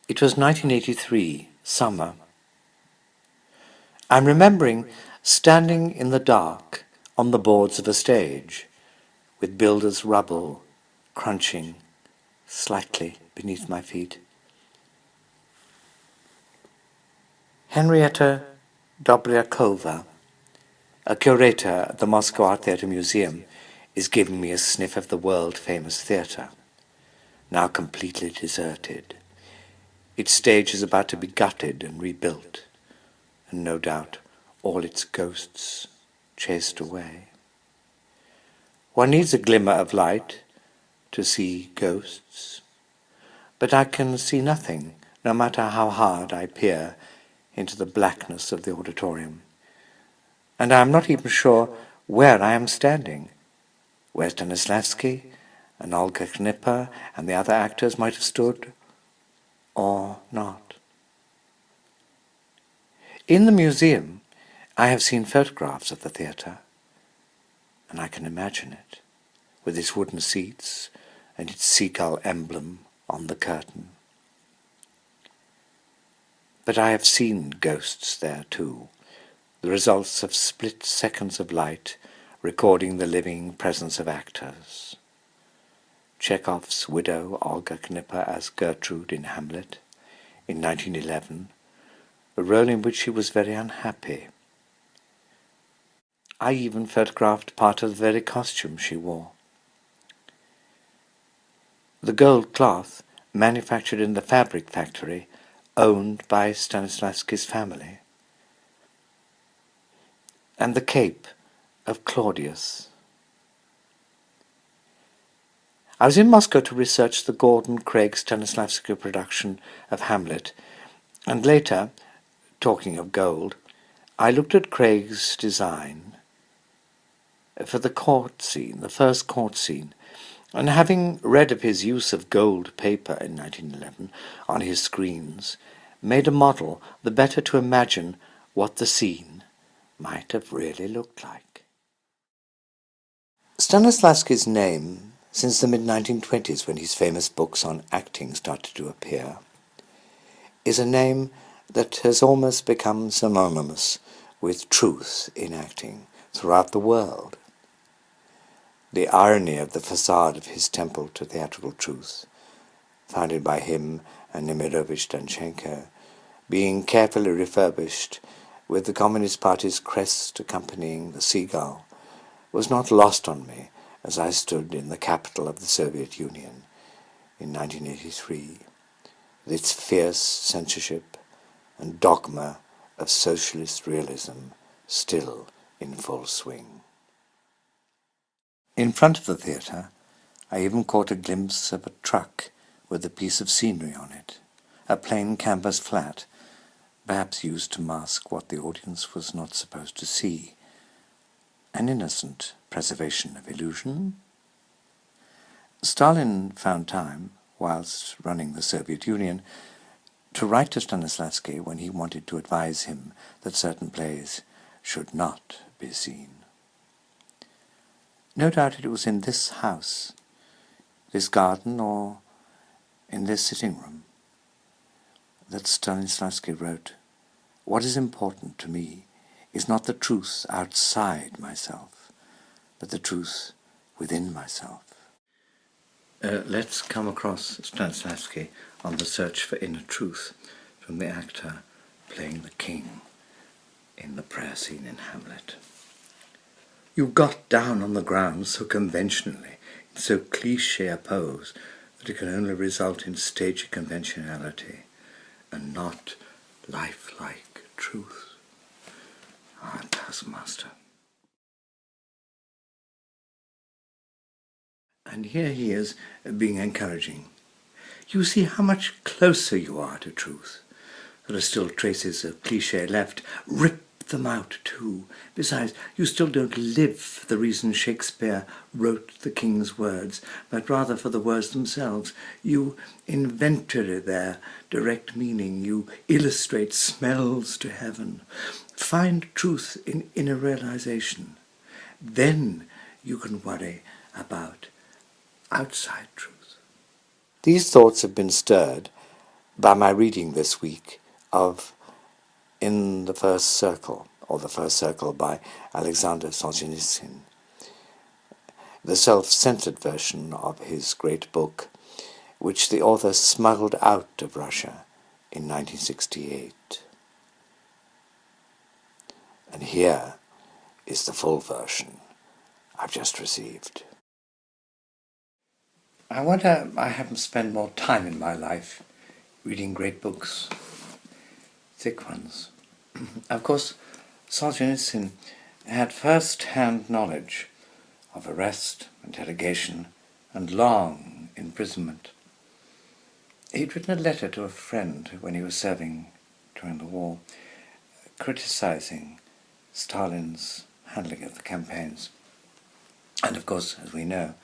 It was 1983, summer. I'm remembering standing in the dark on the boards of a stage, with builder's rubble crunching slightly beneath my feet. Henrietta Dobryakova, a curator at the Moscow Art Theatre Museum, is giving me a sniff of the world-famous theatre, now completely deserted. Its stage is about to be gutted and rebuilt, and no doubt all its ghosts chased away. One needs a glimmer of light to see ghosts, but I can see nothing, no matter how hard I peer into the blackness of the auditorium. And I am not even sure where I am standing, where Stanislavski and Olga Knipper and the other actors might have stood, or not. In the museum, I have seen photographs of the theatre, and I can imagine it, with its wooden seats and its seagull emblem on the curtain. But I have seen ghosts there too, the results of split seconds of light recording the living presence of actors. Chekhov's widow, Olga Knipper, as Gertrude in Hamlet in 1911, a role in which she was very unhappy. I even photographed part of the very costume she wore. The gold cloth manufactured in the fabric factory owned by Stanislavski's family, and the cape of Claudius. I was in Moscow to research the Gordon Craig Stanislavski production of Hamlet, and later, talking of gold, I looked at Craig's design for the court scene, the first court scene, and having read of his use of gold paper in 1911 on his screens, made a model the better to imagine what the scene might have really looked like. Stanislavski's name, since the mid-1920s when his famous books on acting started to appear, is a name that has almost become synonymous with truth in acting throughout the world. The irony of the facade of his temple to theatrical truth, founded by him and Nemirovich Danchenko, being carefully refurbished with the Communist Party's crest accompanying the seagull, was not lost on me as I stood in the capital of the Soviet Union in 1983, with its fierce censorship and dogma of socialist realism still in full swing. In front of the theatre, I even caught a glimpse of a truck with a piece of scenery on it, a plain canvas flat, perhaps used to mask what the audience was not supposed to see. An innocent preservation of illusion. Stalin found time, whilst running the Soviet Union, to write to Stanislavski when he wanted to advise him that certain plays should not be seen. No doubt it was in this house, this garden, or in this sitting room, that Stanislavski wrote, "What is important to me is not the truth outside myself, but the truth within myself." Let's come across Stanislavski on the search for inner truth from the actor playing the king in the prayer scene in Hamlet. You got down on the ground so conventionally, in so cliché a pose, that it can only result in stagey conventionality and not lifelike truth. Ah, taskmaster. And here he is being encouraging. You see how much closer you are to truth. There are still traces of cliché left. Rip them out too. Besides, you still don't live for the reason Shakespeare wrote the king's words, but rather for the words themselves. You inventory their direct meaning. You illustrate smells to heaven. Find truth in inner realization. Then you can worry about outside truth. These thoughts have been stirred by my reading this week of In the First Circle, or The First Circle by Alexander Solzhenitsyn, the self-censored version of his great book, which the author smuggled out of Russia in 1968. And here is the full version I've just received. I wonder I haven't spent more time in my life reading great books, thick ones. Of course, Solzhenitsyn had first-hand knowledge of arrest, interrogation, and long imprisonment. He'd written a letter to a friend when he was serving during the war, criticizing Stalin's handling of the campaigns. And of course, as we know,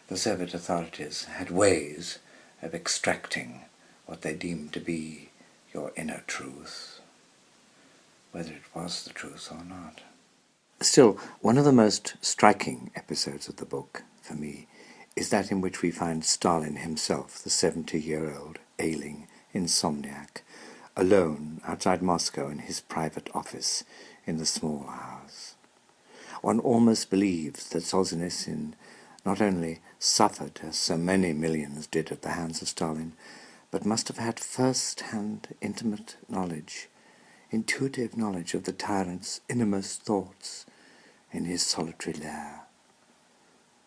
the Soviet authorities had ways of extracting what they deemed to be your inner truth, whether it was the truth or not. Still, one of the most striking episodes of the book, for me, is that in which we find Stalin himself, the 70-year-old ailing insomniac, alone outside Moscow in his private office in the small house. One almost believes that Solzhenitsyn not only suffered, as so many millions did at the hands of Stalin, but must have had first-hand intimate knowledge, intuitive knowledge of the tyrant's innermost thoughts in his solitary lair,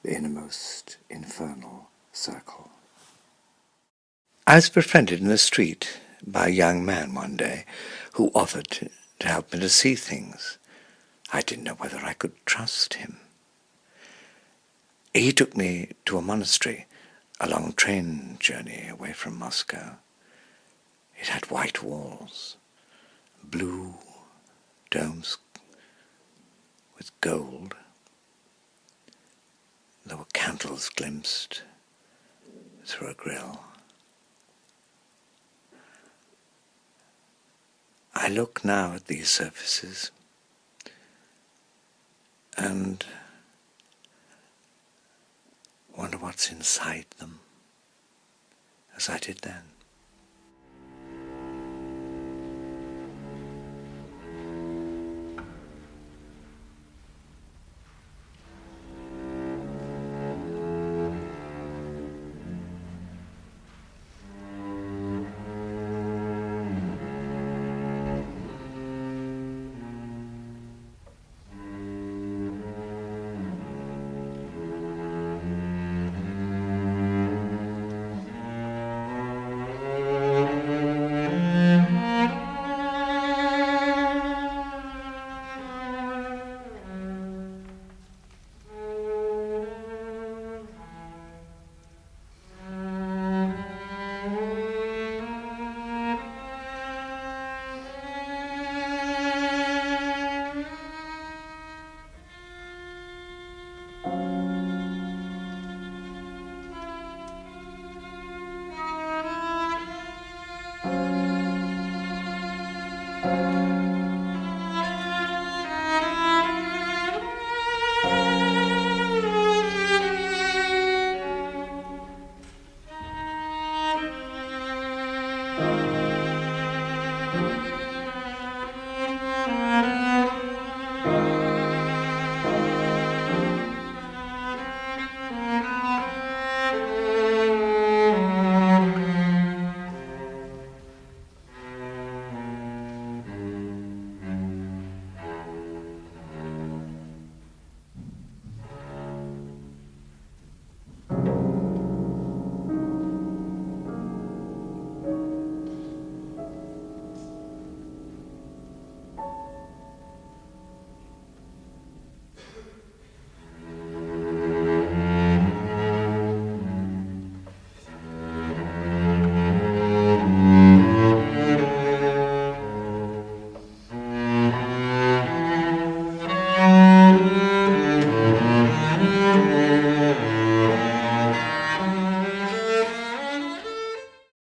the innermost infernal circle. I was befriended in the street by a young man one day who offered to help me to see things. I didn't know whether I could trust him. He took me to a monastery, a long train journey away from Moscow. It had white walls, blue domes with gold. There were candles glimpsed through a grill. I look now at these surfaces and wonder what's inside them, as I did then.